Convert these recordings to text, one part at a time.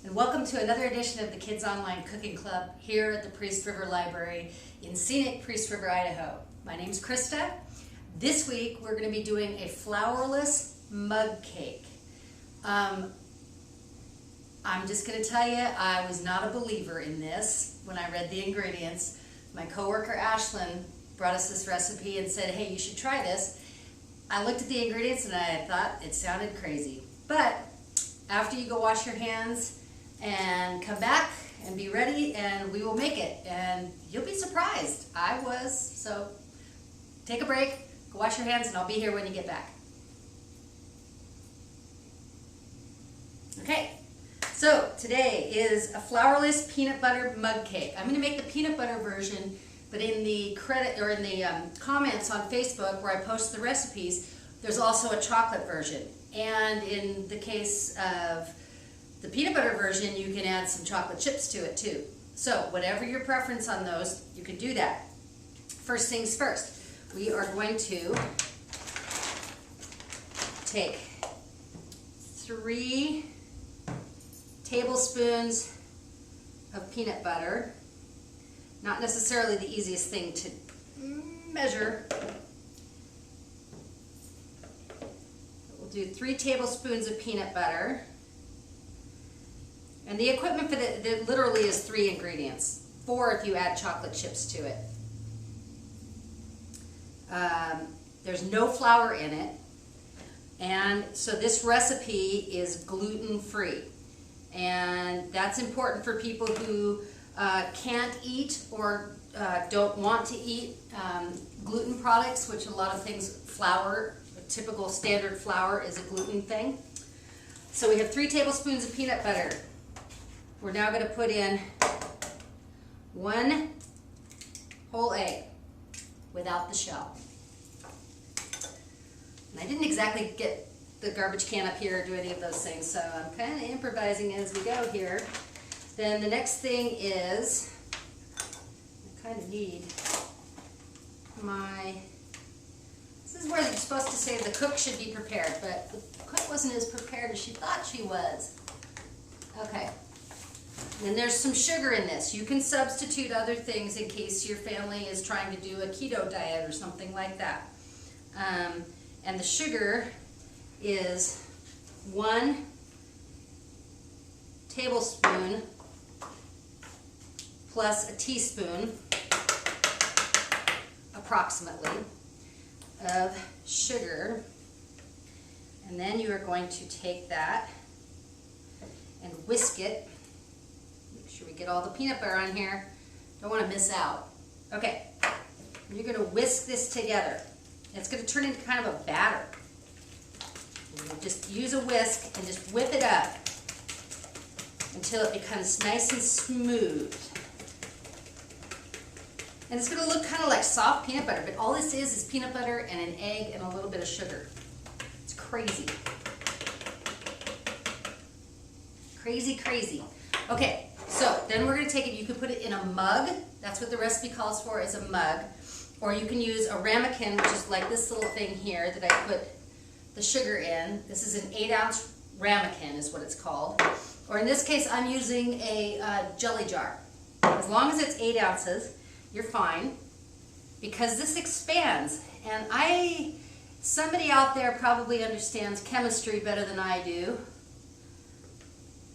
and welcome to another edition of the Kids Online Cooking Club here at the Priest River Library in scenic Priest River, Idaho. My name's Krista. This week we're going to be doing a flourless mug cake. I'm just going to tell you, I was not a believer in this when I read the ingredients. My coworker Ashlyn brought us this recipe and said, hey, you should try this. I looked at the ingredients and I thought it sounded crazy. But after you go wash your hands and come back and be ready, and we will make it, and you'll be surprised. I was. So take a break, go wash your hands, and I'll be here when you get back. Okay, so today is a flourless peanut butter mug cake. I'm going to make the peanut butter version, but in the comments on Facebook where I post the recipes, there's also a chocolate version. And in the case of the peanut butter version, you can add some chocolate chips to it too. So whatever your preference on those, you can do that. First things first, we are going to take 3 tablespoons of peanut butter. Not necessarily the easiest thing to measure. We'll do 3 tablespoons of peanut butter. And the equipment for that literally is 3 ingredients. 4 if you add chocolate chips to it. There's no flour in it. And so this recipe is gluten-free. And that's important for people who can't eat or don't want to eat gluten products, which a lot of things, flour, a typical standard flour is a gluten thing. So we have 3 tablespoons of peanut butter. We're now going to put in 1 whole egg without the shell. And I didn't exactly get the garbage can up here or do any of those things, so I'm kind of improvising as we go here. Then the next thing is, I kind of need this is where you're supposed to say the cook should be prepared, but the cook wasn't as prepared as she thought she was. Okay. Then there's some sugar in this. You can substitute other things in case your family is trying to do a keto diet or something like that. And the sugar is 1 tablespoon plus a teaspoon, approximately, of sugar. And then you are going to take that and whisk it. Make sure we get all the peanut butter on here. Don't want to miss out. Okay, you're going to whisk this together. It's going to turn into kind of a batter. Just use a whisk and just whip it up until it becomes nice and smooth. And it's going to look kind of like soft peanut butter, but all this is peanut butter and an egg and a little bit of sugar. It's crazy. Crazy, crazy. Okay, so then we're going to take it, you can put it in a mug. That's what the recipe calls for, is a mug. Or you can use a ramekin, which is like this little thing here that I put the sugar in. This is an 8-ounce ramekin is what it's called. Or in this case, I'm using a jelly jar. As long as it's 8 ounces, you're fine, because this expands. And somebody out there probably understands chemistry better than I do,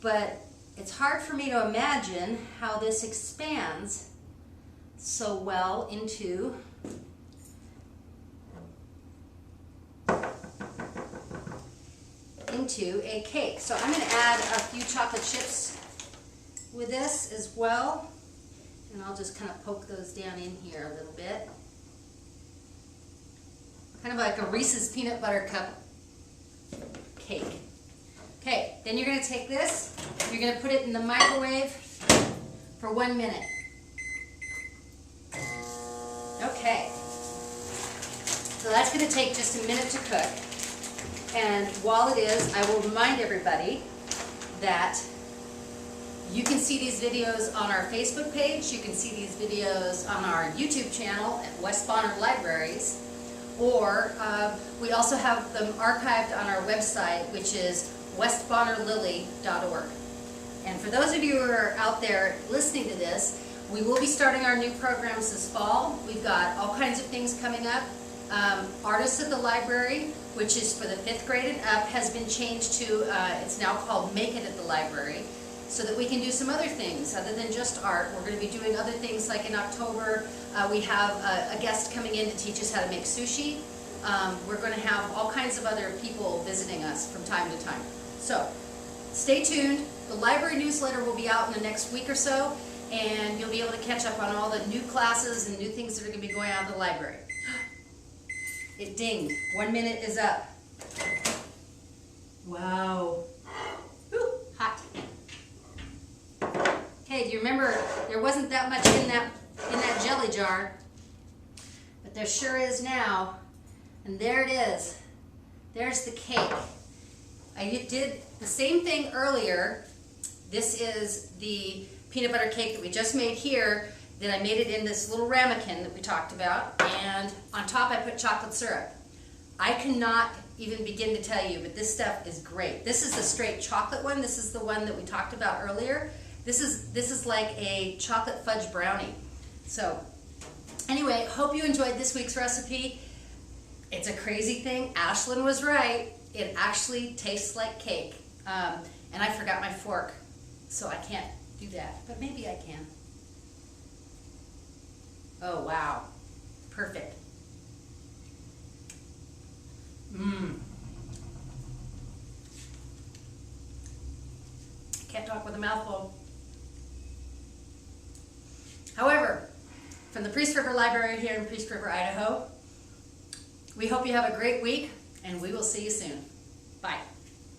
but it's hard for me to imagine how this expands so well into a cake. So I'm going to add a few chocolate chips with this as well. And I'll just kind of poke those down in here a little bit. Kind of like a Reese's peanut butter cup cake. Okay, then you're going to take this, you're going to put it in the microwave for 1 minute. Okay, so that's going to take just a minute to cook. And while it is, I will remind everybody that you can see these videos on our Facebook page, you can see these videos on our YouTube channel at West Bonner Libraries, or we also have them archived on our website, which is westbonnerlily.org. And for those of you who are out there listening to this, we will be starting our new programs this fall. We've got all kinds of things coming up. Artists at the Library, which is for the 5th grade and up, has been changed to, it's now called Make It at the Library, so that we can do some other things other than just art. We're going to be doing other things, like in October, we have a guest coming in to teach us how to make sushi. We're going to have all kinds of other people visiting us from time to time. So, stay tuned. The library newsletter will be out in the next week or so, and you'll be able to catch up on all the new classes and new things that are going to be going on at the library. It dinged. 1 minute is up. Wow. Whew, hot. Okay, do you remember there wasn't that much in that jelly jar? But there sure is now. And there it is. There's the cake. I did the same thing earlier. This is the peanut butter cake that we just made here, that I made it in this little ramekin that we talked about, and on top I put chocolate syrup. I cannot even begin to tell you, but this stuff is great. This is the straight chocolate one. This is the one that we talked about earlier. This is like a chocolate fudge brownie. So anyway, hope you enjoyed this week's recipe. It's a crazy thing. Ashlyn was right. It actually tastes like cake. And I forgot my fork, so I can't do that, but maybe I can. Oh, wow. Perfect. Mmm. Can't talk with a mouthful. However, from the Priest River Library here in Priest River, Idaho, we hope you have a great week, and we will see you soon. Bye.